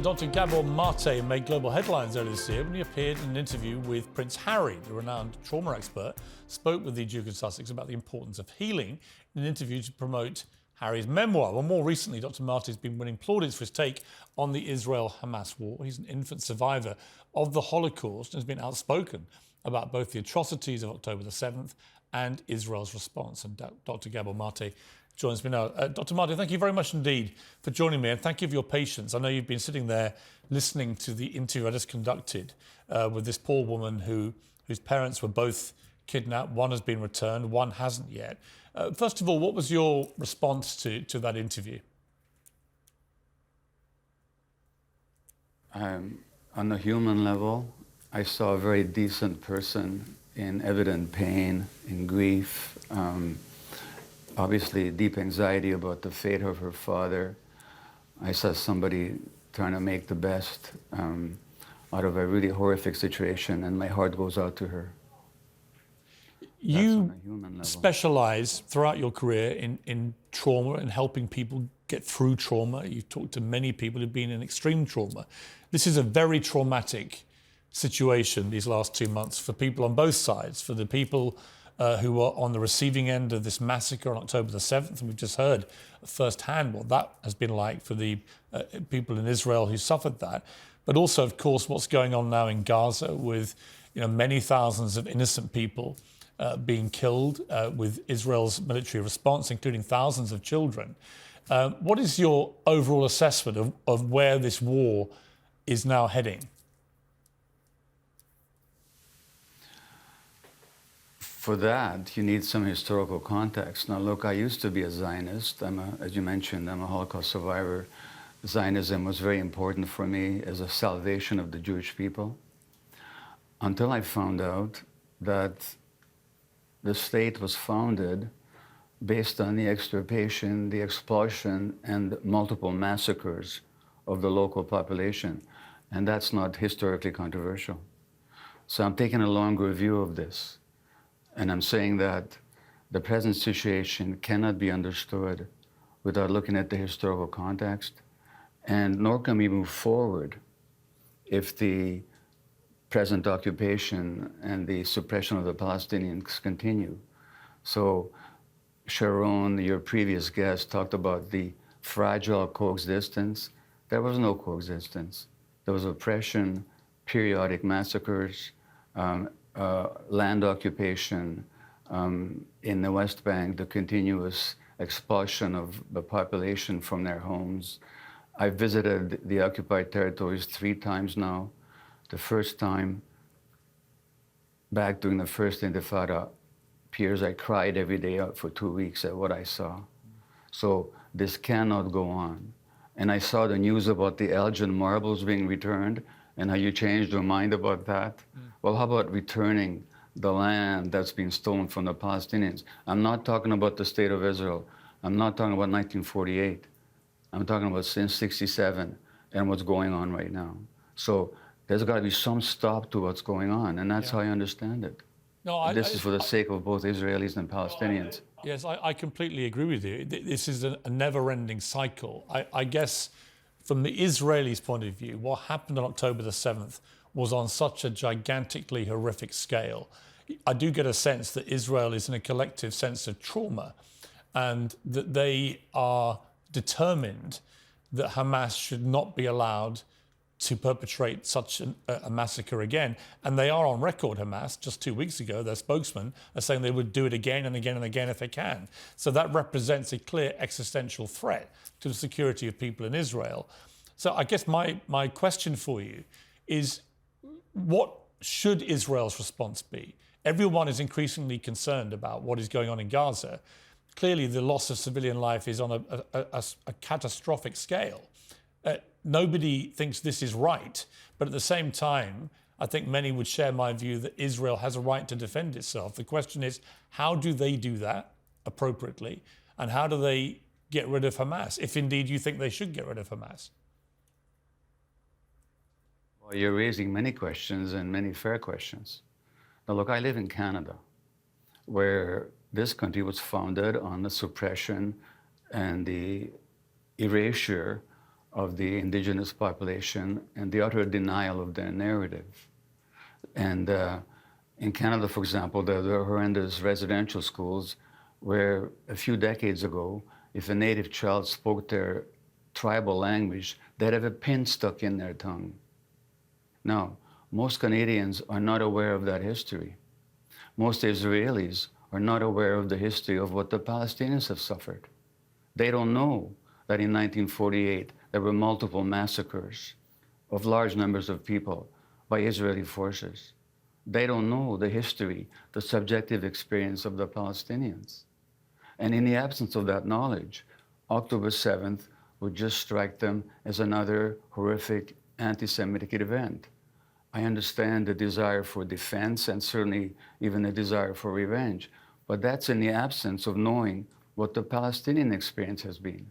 Dr Gabor Maté made global headlines earlier this year when he appeared in an interview with Prince Harry. The renowned trauma expert spoke with the Duke of Sussex about the importance of healing in an interview to promote Harry's memoir. Well, more recently, Dr Maté has been winning plaudits for his take on the Israel-Hamas war. He's an infant survivor of the Holocaust and has been outspoken about both the atrocities of October the 7th and Israel's response. And Dr Gabor Maté joins me now. Dr Maté, thank you very much indeed for joining me, and thank you for your patience. I know you've been sitting there listening to the interview I just conducted with this poor woman whose parents were both kidnapped. One has been returned, one hasn't yet. First of all, what was your response to that interview? On a human level, I saw a very decent person in evident pain, in grief, obviously deep anxiety about the fate of her father. I saw somebody trying to make the best out of a really horrific situation, and my heart goes out to her. You specialize throughout your career in trauma and helping people get through trauma. You've talked to many people who've been in extreme trauma. This is a very traumatic situation these last 2 months for people on both sides, for the people who were on the receiving end of this massacre on October the 7th. And we've just heard firsthand what that has been like for the people in Israel who suffered that. But also, of course, what's going on now in Gaza with many thousands of innocent people being killed with Israel's military response, including thousands of children. What is your overall assessment of where this war is now heading? For that, you need some historical context. Now, look, I used to be a Zionist. As you mentioned, I'm a Holocaust survivor. Zionism was very important for me as a salvation of the Jewish people, until I found out that the state was founded based on the extirpation, the expulsion, and multiple massacres of the local population. And that's not historically controversial. So I'm taking a longer view of this. And I'm saying that the present situation cannot be understood without looking at the historical context, and nor can we move forward if the present occupation and the suppression of the Palestinians continue. So Sharon, your previous guest, talked about the fragile coexistence. There was no coexistence. There was oppression, periodic massacres, land occupation in the West Bank, the continuous expulsion of the population from their homes. I visited the occupied territories 3 times now. The first time, back during the first Intifada, Piers, I cried every day for 2 weeks at what I saw. So this cannot go on. And I saw the news about the Elgin marbles being returned, and how you changed your mind about that. Well, how about returning the land that's been stolen from the Palestinians? I'm not talking about the state of Israel. I'm not talking about 1948. I'm talking about since 67 and what's going on right now. So there's got to be some stop to what's going on, and that's how I understand it. No, this is for the sake of both Israelis and Palestinians. Yes, I completely agree with you. This is a never-ending cycle. I guess from the Israelis' point of view, what happened on October the 7th was on such a gigantically horrific scale. I do get a sense that Israel is in a collective sense of trauma, and that they are determined that Hamas should not be allowed to perpetrate such a massacre again. And they are on record, Hamas, just 2 weeks ago, their spokesman are saying they would do it again and again and again if they can. So that represents a clear existential threat to the security of people in Israel. So I guess my question for you is, what should Israel's response be? Everyone is increasingly concerned about what is going on in Gaza. Clearly, the loss of civilian life is on a catastrophic scale. Nobody thinks this is right, but at the same time, I think many would share my view that Israel has a right to defend itself. The question is, how do they do that appropriately, and how do they get rid of Hamas, if indeed you think they should get rid of Hamas? Well, you're raising many questions, and many fair questions. Now, look, I live in Canada, where this country was founded on the suppression and the erasure of the indigenous population and the utter denial of their narrative. And in Canada, for example, there are horrendous residential schools where a few decades ago, if a native child spoke their tribal language, they'd have a pin stuck in their tongue. Now, most Canadians are not aware of that history. Most Israelis are not aware of the history of what the Palestinians have suffered. They don't know that in 1948 there were multiple massacres of large numbers of people by Israeli forces. They don't know the history, the subjective experience of the Palestinians. And in the absence of that knowledge, October 7th would just strike them as another horrific anti-Semitic event. I understand the desire for defense and certainly even the desire for revenge, but that's in the absence of knowing what the Palestinian experience has been.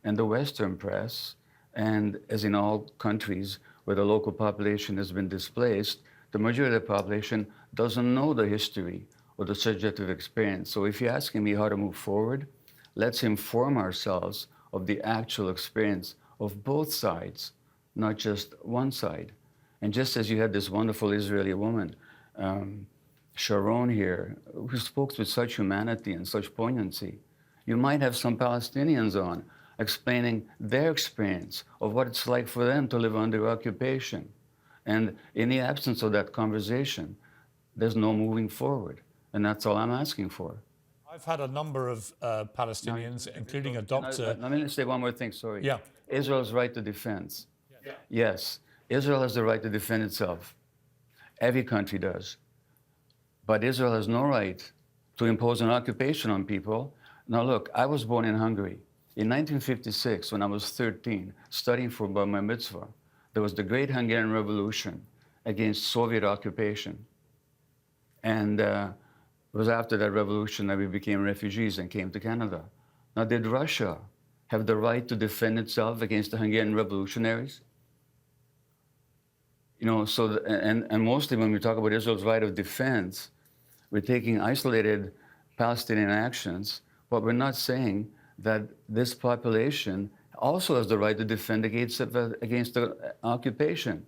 And the Western press, and as in all countries where the local population has been displaced, the majority of the population doesn't know the history or the subjective experience. So if you're asking me how to move forward, let's inform ourselves of the actual experience of both sides, not just one side. And just as you had this wonderful Israeli woman, Sharon here, who spoke with such humanity and such poignancy, you might have some Palestinians on explaining their experience of what it's like for them to live under occupation. And in the absence of that conversation, there's no moving forward. And that's all I'm asking for. I've had a number of Palestinians, including a doctor. Let me say one more thing, sorry. Yeah. Israel's right to defense. Yeah. Yes, Israel has the right to defend itself. Every country does. But Israel has no right to impose an occupation on people. Now look, I was born in Hungary. In 1956, when I was 13, studying for Bar Mitzvah, there was the Great Hungarian Revolution against Soviet occupation. And it was after that revolution that we became refugees and came to Canada. Now, did Russia have the right to defend itself against the Hungarian revolutionaries? You know, so, and mostly when we talk about Israel's right of defense, we're taking isolated Palestinian actions, but we're not saying that this population also has the right to defend against the occupation.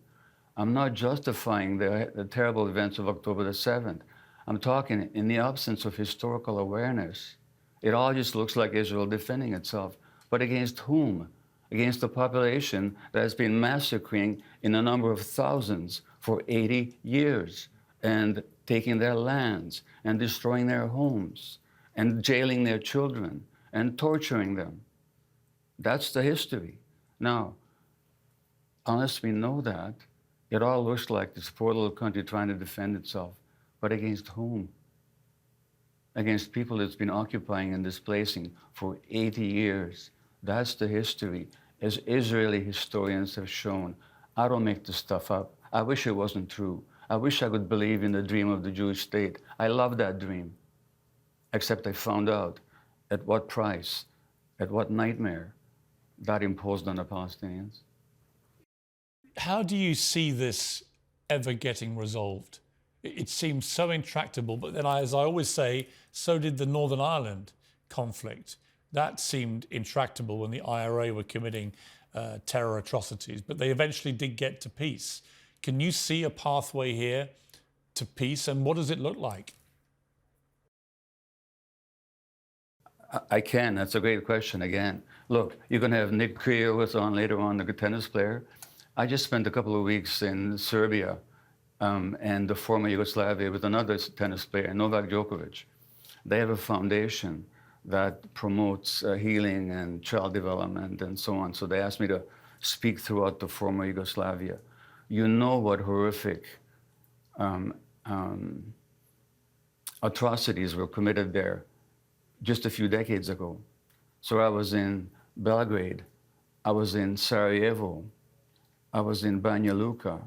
I'm not justifying the terrible events of October the 7th. I'm talking in the absence of historical awareness. It all just looks like Israel defending itself. But against whom? Against the population that has been massacring in a number of thousands for 80 years and taking their lands and destroying their homes and jailing their children and torturing them. That's the history. Now, unless we know that, it all looks like this poor little country trying to defend itself. But against whom? Against people it's been occupying and displacing for 80 years. That's the history, as Israeli historians have shown. I don't make this stuff up. I wish it wasn't true. I wish I could believe in the dream of the Jewish state. I love that dream. Except I found out at what price, at what nightmare that imposed on the Palestinians. How do you see this ever getting resolved? It seems so intractable, but then, as I always say, so did the Northern Ireland conflict. That seemed intractable when the IRA were committing terror atrocities, but they eventually did get to peace. Can you see a pathway here to peace, and what does it look like? I can. That's a great question again. Look, you're going to have Nick Kyrgios on later on, the tennis player. I just spent a couple of weeks in Serbia and the former Yugoslavia with another tennis player, Novak Djokovic. They have a foundation that promotes healing and child development and so on. So they asked me to speak throughout the former Yugoslavia. You know what horrific atrocities were committed there just a few decades ago. So I was in Belgrade, I was in Sarajevo, I was in Banja Luka,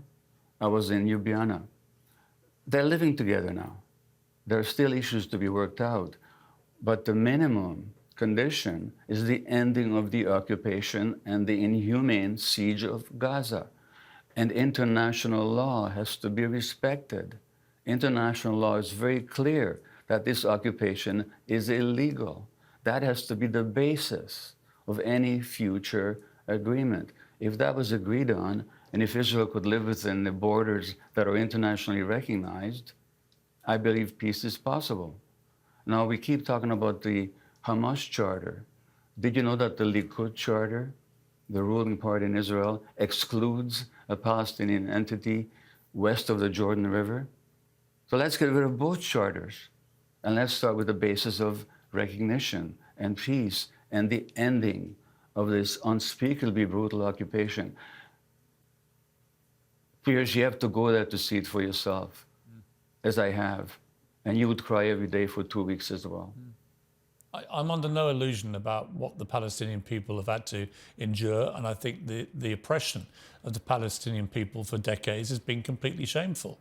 I was in Ljubljana. They're living together now. There are still issues to be worked out, but the minimum condition is the ending of the occupation and the inhumane siege of Gaza. And international law has to be respected. International law is very clear that this occupation is illegal. That has to be the basis of any future agreement. If that was agreed on, and if Israel could live within the borders that are internationally recognized, I believe peace is possible. Now, we keep talking about the Hamas charter. Did you know that the Likud charter, the ruling party in Israel, excludes a Palestinian entity west of the Jordan River? So let's get rid of both charters. And let's start with the basis of recognition and peace and the ending of this unspeakably brutal occupation. Piers, you have to go there to see it for yourself, as I have. And you would cry every day for 2 weeks as well. I'm under no illusion about what the Palestinian people have had to endure, and I think the oppression of the Palestinian people for decades has been completely shameful.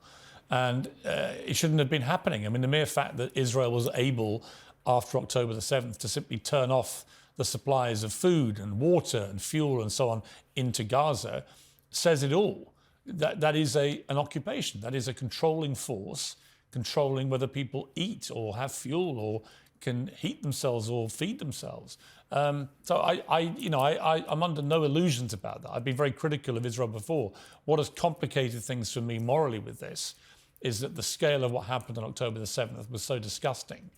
And it shouldn't have been happening. I mean, the mere fact that Israel was able, after October the 7th, to simply turn off the supplies of food and water and fuel and so on into Gaza says it all. That is an occupation. That is a controlling force, controlling whether people eat or have fuel or can heat themselves or feed themselves. So I'm under no illusions about that. I've been very critical of Israel before. What has complicated things for me morally with this is that the scale of what happened on October the 7th was so disgusting.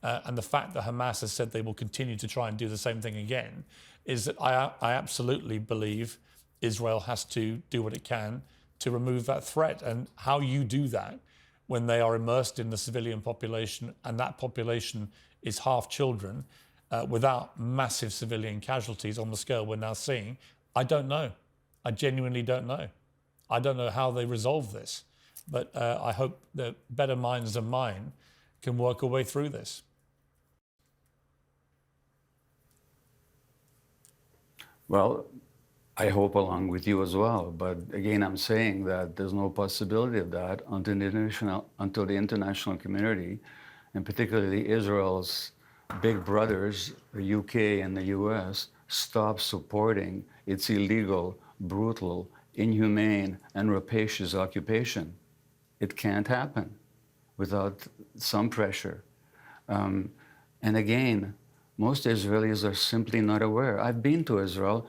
And the fact that Hamas has said they will continue to try and do the same thing again is that I absolutely believe Israel has to do what it can to remove that threat. And how you do that when they are immersed in the civilian population and that population is half children without massive civilian casualties on the scale we're now seeing, I don't know. I genuinely don't know. I don't know how they resolve this, but I hope that better minds than mine can work a way through this. Well, I hope along with you as well. But again, I'm saying that there's no possibility of that until the international community, and particularly Israel's big brothers, the UK and the US, stop supporting its illegal, brutal, inhumane, and rapacious occupation. It can't happen without some pressure. And again, most Israelis are simply not aware. I've been to Israel,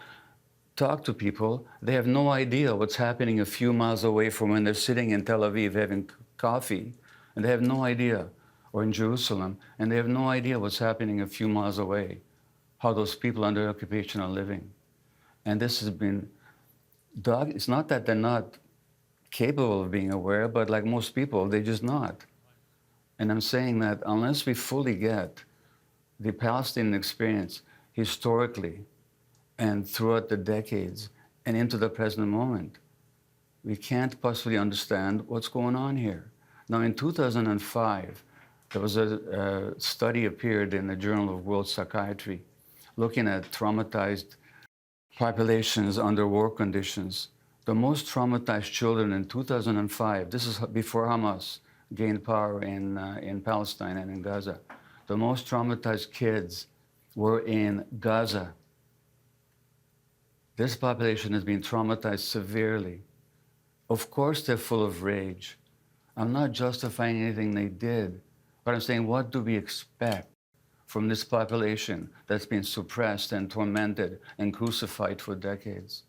talked to people. They have no idea what's happening a few miles away from when they're sitting in Tel Aviv having coffee, and they have no idea, or in Jerusalem, and they have no idea what's happening a few miles away, how those people under occupation are living. And this has been, it's not that they're not capable of being aware, but like most people, they're just not. And I'm saying that unless we fully get the Palestinian experience historically and throughout the decades and into the present moment, we can't possibly understand what's going on here. Now, in 2005, there was a study appeared in the Journal of World Psychiatry looking at traumatized populations under war conditions. The most traumatized children in 2005, this is before Hamas gained power in Palestine and in Gaza, the most traumatized kids were in Gaza. This population has been traumatized severely. Of course, they're full of rage. I'm not justifying anything they did, but I'm saying, what do we expect from this population that's been suppressed and tormented and crucified for decades?